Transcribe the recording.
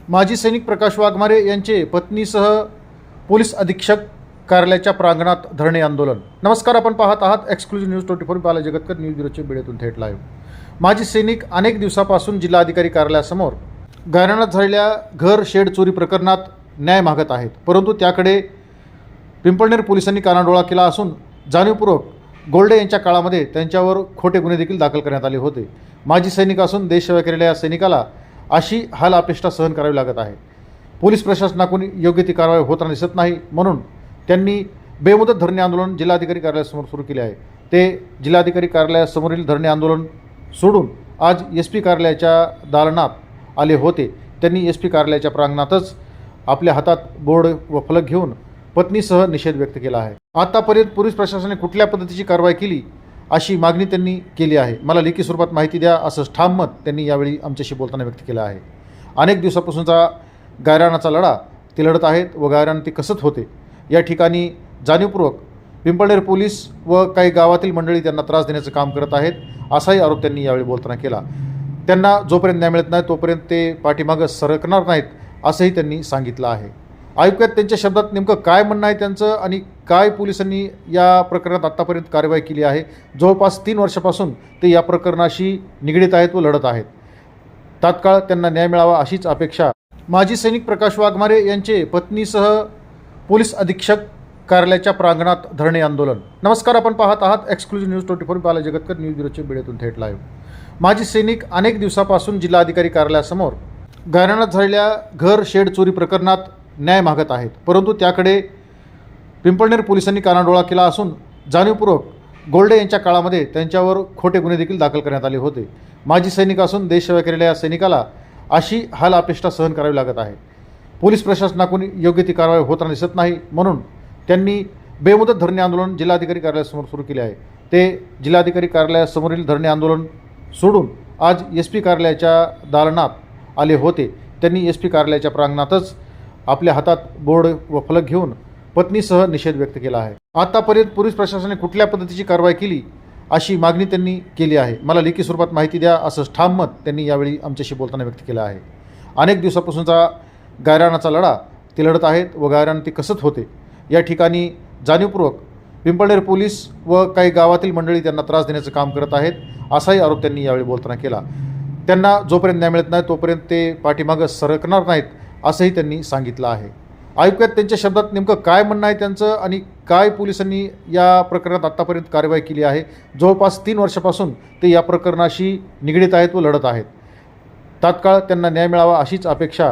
माजी सैनिक प्रकाश वाघमारे यांचे पत्नीसह पोलीस अधीक्षक कार्यालयाच्या प्रांगणात धरणे आंदोलन। नमस्कार, आपण पाहत आहात एक्सक्लुझिव्ह न्यूज 24 बाला जगतकर न्यूज ब्युरोचे बीडीतून थेट लाईव्ह। माजी सैनिक अनेक दिवसापासून जिल्हाधिकारी कार्यालयासमोर गायरानात झालेल्या घर शेड चोरी प्रकरणात न्याय मागत आहेत, परंतु त्याकडे पिंपळनेर पोलिसांनी कानाडोळा केला असून जाणीवपूर्वक गोल्डे यांच्या काळामध्ये त्यांच्यावर खोटे गुन्हे देखील दाखल करण्यात आले होते। माजी सैनिक असून देशसेवा केलेल्या या सैनिकाला अशी हाल अपेष्टा सहन करावी लागत आहे। पोलीस प्रशासनाकडून योग्य ती कारवाई होताना दिसत नाही, म्हणून त्यांनी बेमुदत धरणे आंदोलन जिल्हाधिकारी कार्यालयासमोर सुरू केले आहे। ते जिल्हाधिकारी कार्यालयासमोरील धरणे आंदोलन सोडून आज एसपी कार्यालयाच्या दालनात आले होते। त्यांनी एसपी कार्यालयाच्या प्रांगणातच आपल्या हातात बोर्ड व फलक घेऊन पत्नीसह निषेध व्यक्त केला आहे। आतापर्यंत पोलीस प्रशासनाने कुठल्या पद्धतीची कारवाई केली अशी मागणी त्यांनी केली आहे। मला लेखी स्वरूपात माहिती द्या असं ठाम मत त्यांनी यावेळी आमच्याशी बोलताना व्यक्त केलं आहे। अनेक दिवसापासूनचा गायरानाचा लढा ते लढत आहेत व गायरान ते कसत होते। या ठिकाणी जाणीवपूर्वक पिंपळनेर पोलीस व काही गावातील मंडळी त्यांना त्रास देण्याचं काम करत आहेत, असाही आरोप त्यांनी यावेळी बोलताना केला। त्यांना जोपर्यंत न्याय मिळत नाही तोपर्यंत ते पाठीमागं सरकणार नाहीत असंही त्यांनी सांगितलं आहे। ऐकूयात त्यांच्या शब्दात नेमकं काय म्हणणं आहे त्यांचं आणि काय पोलिसांनी या प्रकरणात आत्तापर्यंत कारवाई केली आहे। जवळपास 3 वर्षापासून ते या प्रकरणाशी निगडीत आहेत व लढत आहेत। तात्काळ त्यांना न्याय मिळावा अशीच अपेक्षा माजी सैनिक प्रकाश वाघमारे यांचे पत्नीसह पोलीस अधीक्षक कार्यालयाच्या प्रांगणात धरणे आंदोलन। नमस्कार, आपण पाहत आहात एक्सक्लुझिव्ह न्यूज 24 बाला जगतकर न्यूज ब्युरोचे बीडीतून थेट लाईव्ह। माजी सैनिक अनेक दिवसापासून जिल्हाधिकारी कार्यालयासमोर गायरानात झालेल्या घर शेड चोरी प्रकरणात न्याय मागत आहेत, परंतु त्याकडे पिंपळनेर पोलिसांनी कानाडोळा केला असून जाणीवपूर्वक गोल्डे यांच्या काळामध्ये त्यांच्यावर खोटे गुन्हे देखील दाखल करण्यात आले होते। माजी सैनिक असून देशसेवा केलेल्या या सैनिकाला अशी हाल अपेष्टा सहन करावी लागत आहे। पोलीस प्रशासनाकडून योग्य ती कारवाई होताना दिसत नाही, म्हणून त्यांनी बेमुदत धरणे आंदोलन जिल्हाधिकारी कार्यालयासमोर सुरू केले आहे। ते जिल्हाधिकारी कार्यालयासमोरील धरणे आंदोलन सोडून आज एसपी कार्यालयाच्या दालनात आले होते। त्यांनी एसपी कार्यालयाच्या प्रांगणातच आपल्या हातात बोर्ड व फलक घेऊन पत्नीसह निषेध व्यक्त केला आहे। आतापर्यंत पोलीस प्रशासनाने कुठल्या पद्धतीची कारवाई केली अशी मागणी त्यांनी केली आहे। मला लेखी स्वरूपात माहिती द्या असं ठाम मत त्यांनी यावेळी आमच्याशी बोलताना व्यक्त केलं आहे। अनेक दिवसापासूनचा गायरानाचा लढा ते लढत आहेत व गायरान ते कसत होते। या ठिकाणी जाणीवपूर्वक पिंपळनेर पोलीस व काही गावातील मंडळी त्यांना त्रास देण्याचं काम करत आहेत, असाही आरोप त्यांनी यावेळी बोलताना केला। त्यांना जोपर्यंत न्याय मिळत नाही तोपर्यंत ते पाठीमागं सरकणार नाहीत असंही त्यांनी सांगितलं आहे। ऐकूयात त्यांच्या शब्दात नेमकं काय म्हणणं आहे त्यांचं आणि काय पोलिसांनी या प्रकरणात आत्तापर्यंत कारवाई केली आहे। जवळपास 3 वर्षापासून ते या प्रकरणाशी निगडीत आहेत व लढत आहेत। तात्काळ त्यांना न्याय मिळावा अशीच अपेक्षा